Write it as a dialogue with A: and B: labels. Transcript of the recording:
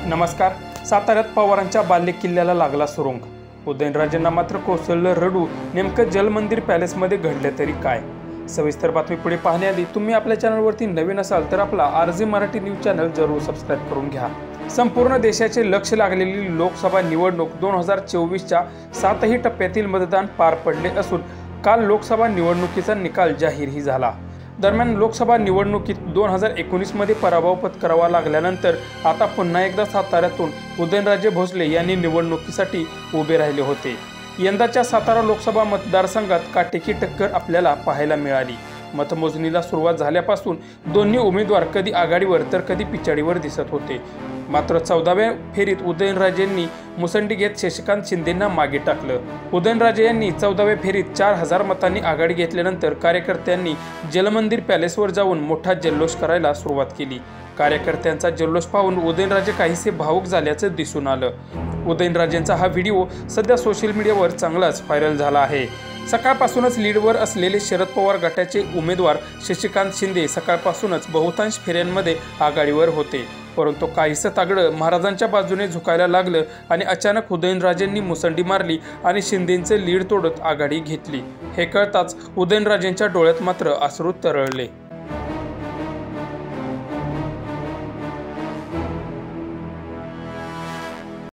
A: नमस्कार. साताऱ्यात पवारांच्या बाल्य किल्ल्याला लागला सुरुंग. उदयनराजेंना मात्र कोसळलं रडू. नेमकं जलमंदिर पॅलेसमध्ये घडलं तरी काय? सविस्तर बातमी पुढे पाहण्याआधी तुम्ही आपल्या चॅनलवरती नवीन असाल तर आपला आरजे मराठी न्यूज चॅनल जरूर सबस्क्राईब करून घ्या. संपूर्ण देशाचे लक्ष लागलेली लोकसभा निवडणूक 2024च्या 7ही टप्प्यातील मतदान पार पडले असून काल लोकसभा निवडणुकीचा निकाल जाहीरही झाला. दरम्यान लोकसभा निवडणुकीत 2019 मध्ये पराभव पत्करावा लागल्यानंतर आता पुन्हा एकदा साताऱ्यातून उदयनराजे भोसले यांनी निवडणुकीसाठी उभे राहिले होते. यंदाच्या सातारा लोकसभा मतदारसंघात काटेकी टक्कर आपल्याला पाहायला मिळाली. मतमोजणीला सुरुवात झाल्यापासून दोन्ही उमेदवार कधी आघाडीवर तर कधी पिछाडीवर दिसत होते. मात्र 14व्या फेरीत उदयनराजेंनी मुसंडी घेत शशिकांत शिंदेंना मागे टाकलं. उदयनराजे यांनी 14व्या फेरीत 4000 मतांनी आघाडी घेतल्यानंतर कार्यकर्त्यांनी जलमंदिर पॅलेसवर जाऊन मोठा जल्लोष करायला सुरुवात केली. कार्यकर्त्यांचा जल्लोष पाहून उदयनराजे काहीसे भावुक झाल्याचं दिसून आलं. उदयनराजेंचा हा व्हिडिओ सध्या सोशल मीडियावर चांगलाच व्हायरल झाला आहे. सकाळपासूनच लीडवर असलेले शरद पवार गटाचे उमेदवार शशिकांत शिंदे सकाळपासूनच बहुतांश फेऱ्यांमध्ये आघाडीवर होते. परंतु काहीसं तागडं महाराजांच्या बाजूने झुकायला लागलं आणि अचानक उदयनराजेंनी मुसंडी मारली आणि शिंदेंचे लीड तोडत आघाडी घेतली. हे कळताच उदयनराजेंच्या डोळ्यात मात्र अश्रू तरळले.